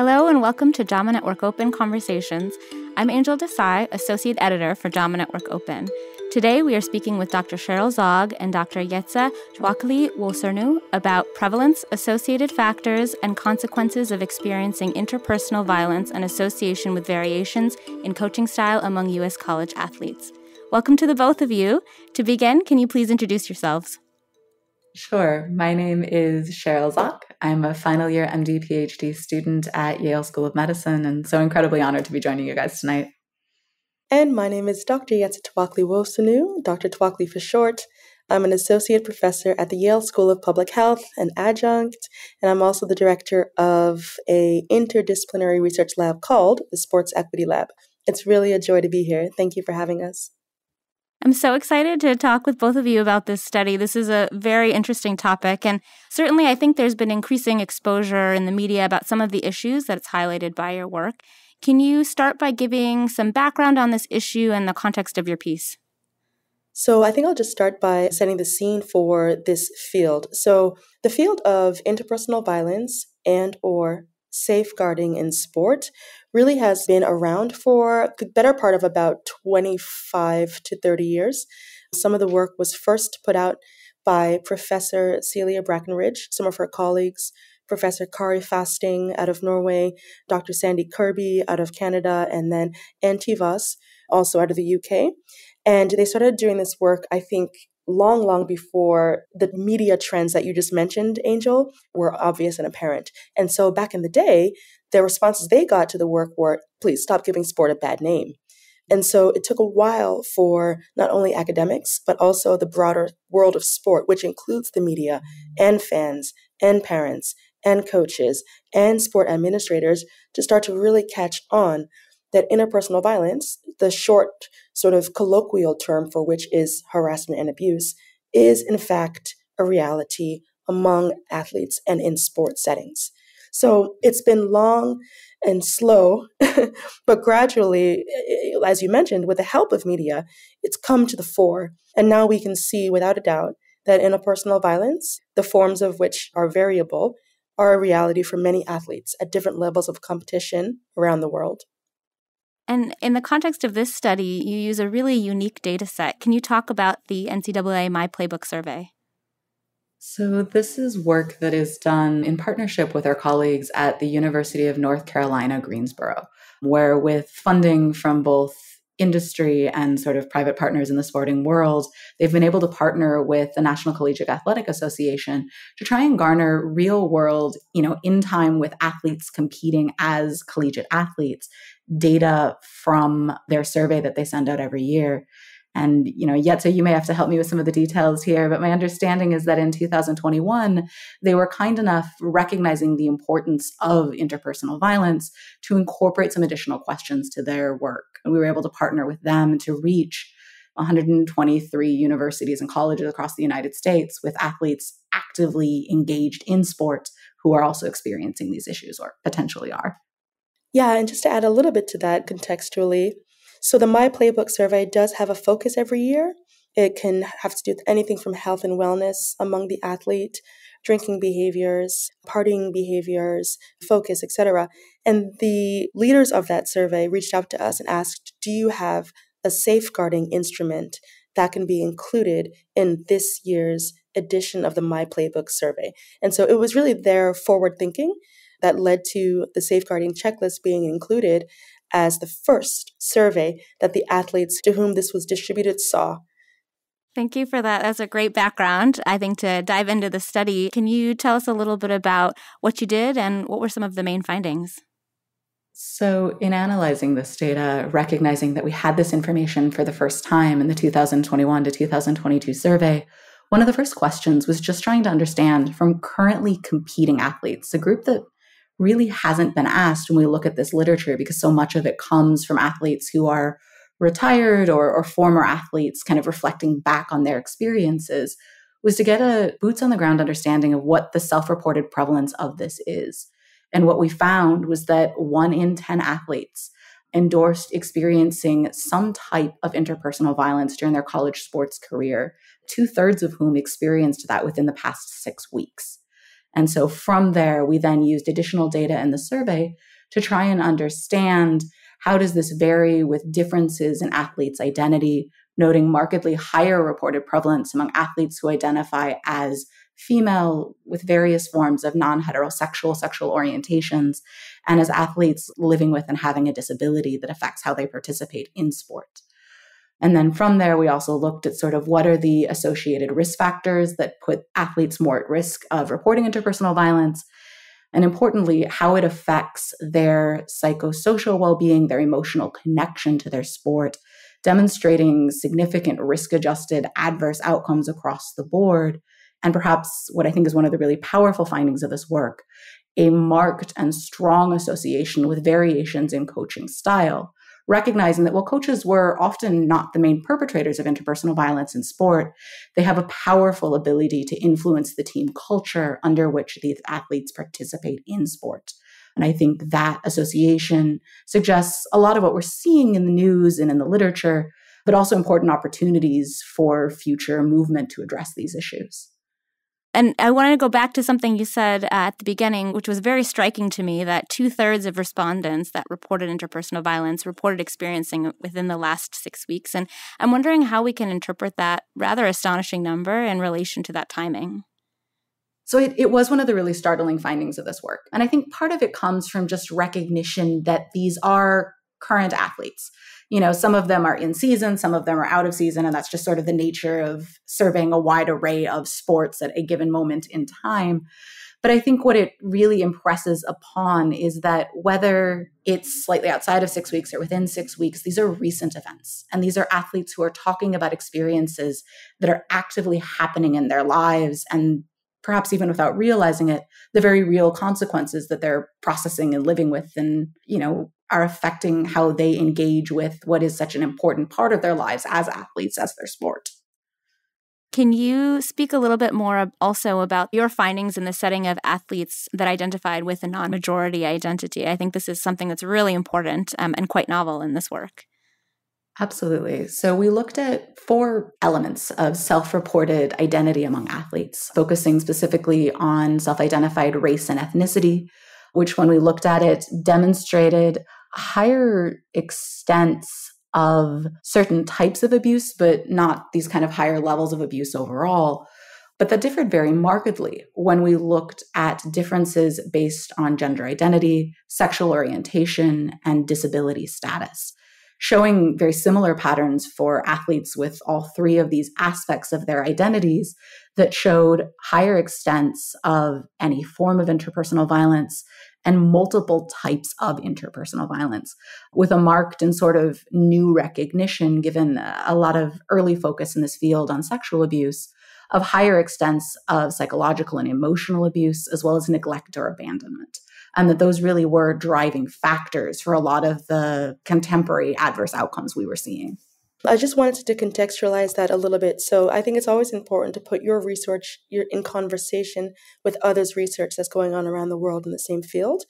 Hello and welcome to JAMA Network Open Conversations. I'm Angel Desai, Associate Editor for JAMA Network Open. Today we are speaking with Dr. Cheryl Zogg and Dr. Yetsa Tuakli-Wosornu about prevalence, associated factors, and consequences of experiencing interpersonal violence and association with variations in coaching style among U.S. college athletes. Welcome to the both of you. To begin, can you please introduce yourselves? Sure. My name is Cheryl Zogg. I'm a final year MD PhD student at Yale School of Medicine, and so incredibly honored to be joining you guys tonight. And my name is Dr. Yetsa Tuakli-Wosornu, Dr. Tuakli for short. I'm an associate professor at the Yale School of Public Health and adjunct, and I'm also the director of an interdisciplinary research lab called the Sports Equity Lab. It's really a joy to be here. Thank you for having us. I'm so excited to talk with both of you about this study. This is a very interesting topic, and certainly I think there's been increasing exposure in the media about some of the issues that it's highlighted by your work. Can you start by giving some background on this issue and the context of your piece? So I think I'll just start by setting the scene for this field. So the field of interpersonal violence and or safeguarding in sport really has been around for the better part of about 25 to 30 years. Some of the work was first put out by Professor Celia Brackenridge, some of her colleagues, Professor Kari Fasting out of Norway, Dr. Sandy Kirby out of Canada, and then Ann Tivas, also out of the UK. And they started doing this work, I think, long before the media trends that you just mentioned, Angel, were obvious and apparent. And so back in the day, the responses they got to the work were, please stop giving sport a bad name. And so it took a while for not only academics, but also the broader world of sport, which includes the media and fans and parents and coaches and sport administrators, to start to really catch on that interpersonal violence, the short sort of colloquial term for which is harassment and abuse, is in fact a reality among athletes and in sports settings. So it's been long and slow, but gradually, as you mentioned, with the help of media, it's come to the fore. And now we can see without a doubt that interpersonal violence, the forms of which are variable, are a reality for many athletes at different levels of competition around the world. And in the context of this study, you use a really unique data set. Can you talk about the NCAA My Playbook survey? So this is work that is done in partnership with our colleagues at the University of North Carolina, Greensboro, where with funding from both industry and sort of private partners in the sporting world, they've been able to partner with the National Collegiate Athletic Association to try and garner real world, in time with athletes competing as collegiate athletes, data from their survey that they send out every year. And, Yetsa, you may have to help me with some of the details here, but my understanding is that in 2021, they were kind enough, recognizing the importance of interpersonal violence, to incorporate some additional questions to their work. And we were able to partner with them to reach 123 universities and colleges across the United States with athletes actively engaged in sport who are also experiencing these issues or potentially are. Yeah, and just to add a little bit to that contextually, so the My Playbook survey does have a focus every year. It can have to do with anything from health and wellness among the athlete, drinking behaviors, partying behaviors, focus, etc. And the leaders of that survey reached out to us and asked, do you have a safeguarding instrument that can be included in this year's edition of the My Playbook survey? And so it was really their forward thinking that led to the safeguarding checklist being included as the first survey that the athletes to whom this was distributed saw. Thank you for that. That's a great background, I think, to dive into the study. Can you tell us a little bit about what you did and what were some of the main findings? So in analyzing this data, recognizing that we had this information for the first time in the 2021 to 2022 survey, one of the first questions was just trying to understand from currently competing athletes, a group that really hasn't been asked when we look at this literature, because so much of it comes from athletes who are retired or former athletes kind of reflecting back on their experiences, was to get a boots on the ground understanding of what the self-reported prevalence of this is. And what we found was that 1 in 10 athletes endorsed experiencing some type of interpersonal violence during their college sports career, 2/3 of whom experienced that within the past 6 weeks. And so from there, we then used additional data in the survey to try and understand how does this vary with differences in athletes' identity, noting markedly higher reported prevalence among athletes who identify as female with various forms of non-heterosexual sexual orientations, and as athletes living with and having a disability that affects how they participate in sport. And then from there, we also looked at sort of what are the associated risk factors that put athletes more at risk of reporting interpersonal violence, and importantly, how it affects their psychosocial well-being, their emotional connection to their sport, demonstrating significant risk-adjusted adverse outcomes across the board. And perhaps what I think is one of the really powerful findings of this work, a marked and strong association with variations in coaching style, recognizing that while coaches were often not the main perpetrators of interpersonal violence in sport, they have a powerful ability to influence the team culture under which these athletes participate in sport. And I think that association suggests a lot of what we're seeing in the news and in the literature, but also important opportunities for future movement to address these issues. And I wanted to go back to something you said at the beginning, which was very striking to me, that 2/3 of respondents that reported interpersonal violence reported experiencing it within the last 6 weeks. And I'm wondering how we can interpret that rather astonishing number in relation to that timing. So it was one of the really startling findings of this work. And I think part of it comes from just recognition that these are current athletes. You know, some of them are in season, some of them are out of season, and that's just sort of the nature of surveying a wide array of sports at a given moment in time. But I think what it really impresses upon is that whether it's slightly outside of 6 weeks or within 6 weeks, these are recent events. And these are athletes who are talking about experiences that are actively happening in their lives, and perhaps even without realizing it, the very real consequences that they're processing and living with and, are affecting how they engage with what is such an important part of their lives as athletes, as their sport. Can you speak a little bit more also about your findings in the setting of athletes that identified with a non-majority identity? I think this is something that's really important and quite novel in this work. Absolutely. So we looked at 4 elements of self-reported identity among athletes, focusing specifically on self-identified race and ethnicity, which when we looked at it demonstrated higher extents of certain types of abuse, but not these kind of higher levels of abuse overall. But that differed very markedly when we looked at differences based on gender identity, sexual orientation, and disability status, showing very similar patterns for athletes with all 3 of these aspects of their identities that showed higher extents of any form of interpersonal violence and multiple types of interpersonal violence, with a marked and sort of new recognition, given a lot of early focus in this field on sexual abuse, of higher extents of psychological and emotional abuse, as well as neglect or abandonment. And that those really were driving factors for a lot of the contemporary adverse outcomes we were seeing. I just wanted to contextualize that a little bit. So I think it's always important to put your research in conversation with others' research that's going on around the world in the same field.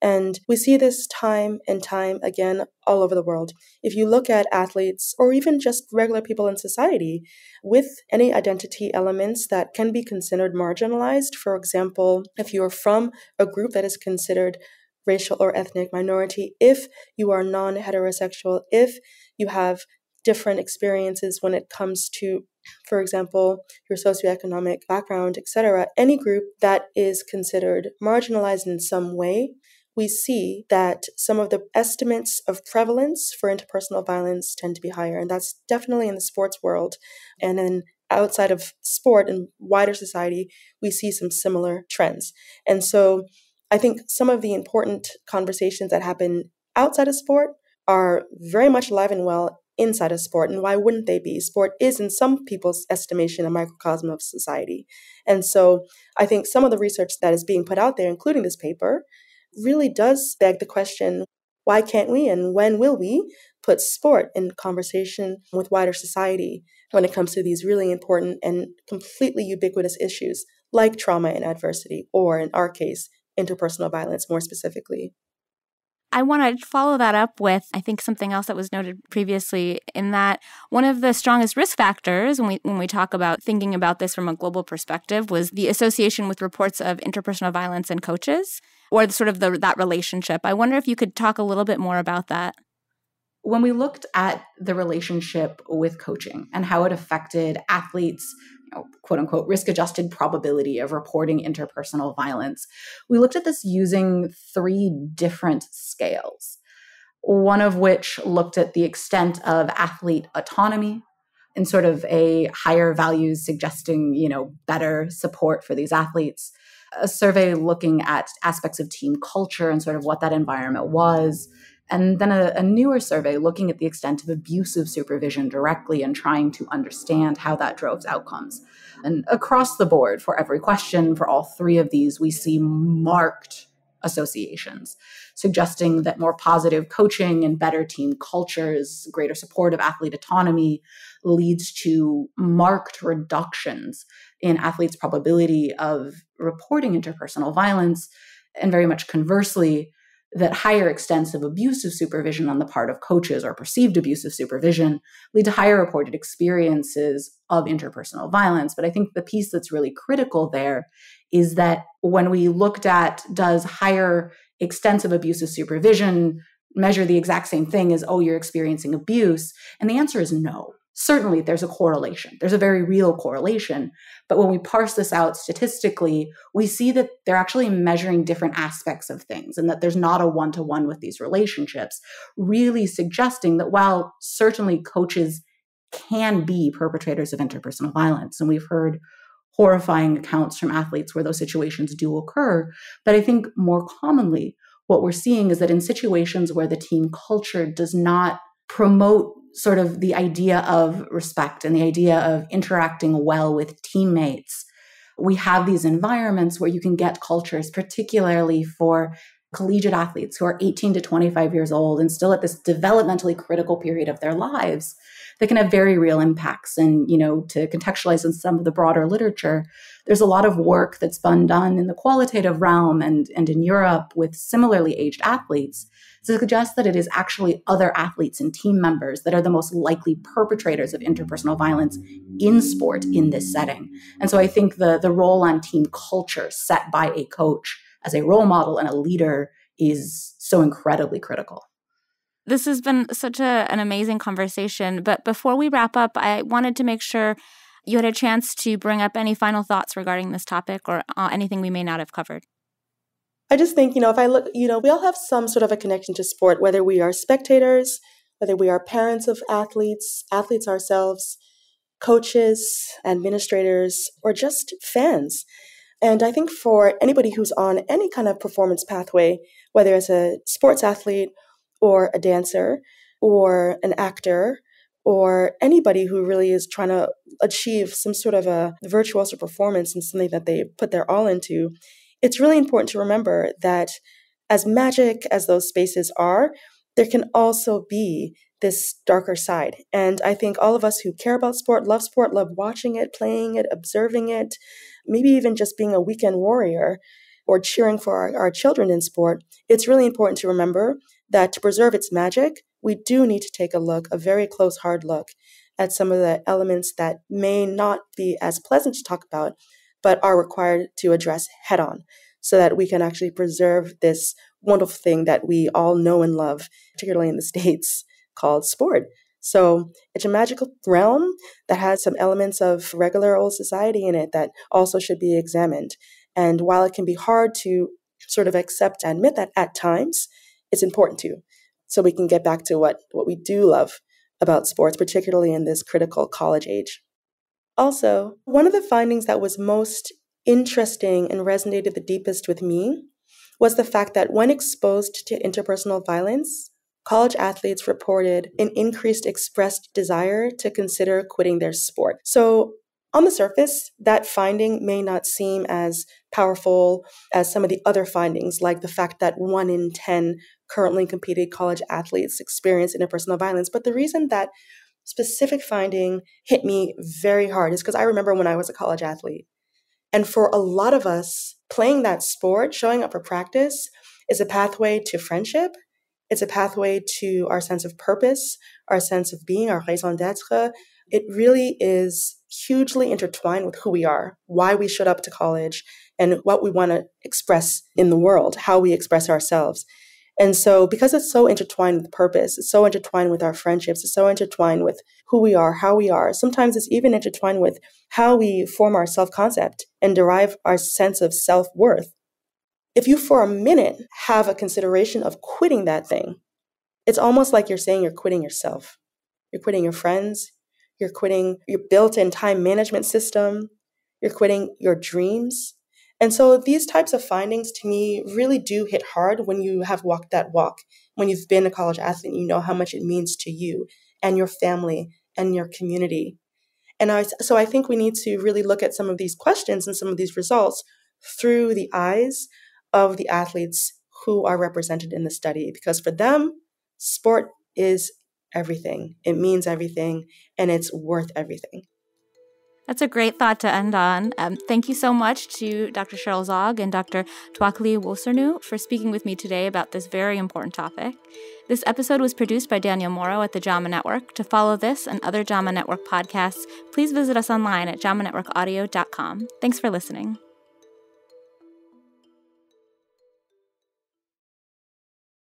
And we see this time and time again all over the world. If you look at athletes or even just regular people in society with any identity elements that can be considered marginalized, for example, if you're from a group that is considered racial or ethnic minority, if you are non-heterosexual, if you have different experiences when it comes to, for example, your socioeconomic background, etc., any group that is considered marginalized in some way, we see that some of the estimates of prevalence for interpersonal violence tend to be higher. And that's definitely in the sports world. And then outside of sport and wider society, we see some similar trends. And so I think some of the important conversations that happen outside of sport are very much alive and well inside of sport. And why wouldn't they be? Sport is, in some people's estimation, a microcosm of society. And so I think some of the research that is being put out there, including this paper, really does beg the question, why can't we and when will we put sport in conversation with wider society when it comes to these really important and completely ubiquitous issues like trauma and adversity, or in our case, interpersonal violence more specifically? I want to follow that up with, I think, something else that was noted previously, in that one of the strongest risk factors when we talk about thinking about this from a global perspective was the association with reports of interpersonal violence in coaches, or that relationship. I wonder if you could talk a little bit more about that. When we looked at the relationship with coaching and how it affected athletes, quote unquote, risk-adjusted probability of reporting interpersonal violence, we looked at this using 3 different scales, one of which looked at the extent of athlete autonomy and sort of a higher values suggesting, better support for these athletes, a survey looking at aspects of team culture and sort of what that environment was, and then a newer survey looking at the extent of abusive supervision directly and trying to understand how that drove outcomes. And across the board, for every question, for all 3 of these, we see marked associations, suggesting that more positive coaching and better team cultures, greater support of athlete autonomy, leads to marked reductions in athletes' probability of reporting interpersonal violence, and very much conversely, that higher extents of abusive supervision on the part of coaches or perceived abusive supervision lead to higher reported experiences of interpersonal violence. But I think the piece that's really critical there is that when we looked at, does higher extents of abusive supervision measure the exact same thing as, you're experiencing abuse? And the answer is no. Certainly, there's a correlation. There's a very real correlation. But when we parse this out statistically, we see that they're actually measuring different aspects of things and that there's not a one-to-one with these relationships, really suggesting that while certainly coaches can be perpetrators of interpersonal violence, and we've heard horrifying accounts from athletes where those situations do occur, but I think more commonly, what we're seeing is that in situations where the team culture does not promote sort of the idea of respect and the idea of interacting well with teammates, we have these environments where you can get cultures, particularly for collegiate athletes who are 18 to 25 years old and still at this developmentally critical period of their lives, that can have very real impacts. And, to contextualize in some of the broader literature, there's a lot of work that's been done in the qualitative realm and in Europe with similarly aged athletes to suggest that it is actually other athletes and team members that are the most likely perpetrators of interpersonal violence in sport in this setting. And so I think the role on team culture set by a coach as a role model and a leader is so incredibly critical. This has been such an amazing conversation. But before we wrap up, I wanted to make sure you had a chance to bring up any final thoughts regarding this topic or anything we may not have covered. I just think, if I look, we all have some sort of a connection to sport, whether we are spectators, whether we are parents of athletes ourselves, coaches, administrators, or just fans. And I think for anybody who's on any kind of performance pathway, whether it's a sports athlete or a dancer or an actor or anybody who really is trying to achieve some sort of a virtuoso performance in something that they put their all into, it's really important to remember that as magic as those spaces are, there can also be this darker side. And I think all of us who care about sport, love watching it, playing it, observing it, maybe even just being a weekend warrior or cheering for our children in sport, it's really important to remember that to preserve its magic, we do need to take a very close, hard look at some of the elements that may not be as pleasant to talk about, but are required to address head on so that we can actually preserve this wonderful thing that we all know and love, particularly in the States, called sport. So it's a magical realm that has some elements of regular old society in it that also should be examined. And while it can be hard to sort of accept and admit that at times, it's important to, so we can get back to what we do love about sports, particularly in this critical college age. Also, one of the findings that was most interesting and resonated the deepest with me was the fact that when exposed to interpersonal violence, college athletes reported an increased expressed desire to consider quitting their sport. So on the surface, that finding may not seem as powerful as some of the other findings, like the fact that 1 in 10 currently competing college athletes experience interpersonal violence. But the reason that specific finding hit me very hard is because I remember when I was a college athlete. And for a lot of us, playing that sport, showing up for practice, is a pathway to friendship. It's a pathway to our sense of purpose, our sense of being, our raison d'être. It really is hugely intertwined with who we are, why we showed up to college, and what we want to express in the world, how we express ourselves. And so because it's so intertwined with purpose, it's so intertwined with our friendships, it's so intertwined with who we are, how we are, sometimes it's even intertwined with how we form our self-concept and derive our sense of self-worth. If you for a minute have a consideration of quitting that thing, it's almost like you're saying you're quitting yourself. You're quitting your friends, you're quitting your built-in time management system, you're quitting your dreams. And so these types of findings to me really do hit hard when you have walked that walk, when you've been a college athlete, you know how much it means to you and your family and your community. And so I think we need to really look at some of these questions and some of these results through the eyes of the athletes who are represented in the study, because for them, sport is everything. It means everything, and it's worth everything. That's a great thought to end on. Thank you so much to Dr. Cheryl Zogg and Dr. Tuakli-Wosornu for speaking with me today about this very important topic. This episode was produced by Daniel Morrow at the JAMA Network. To follow this and other JAMA Network podcasts, please visit us online at jamanetworkaudio.com. Thanks for listening.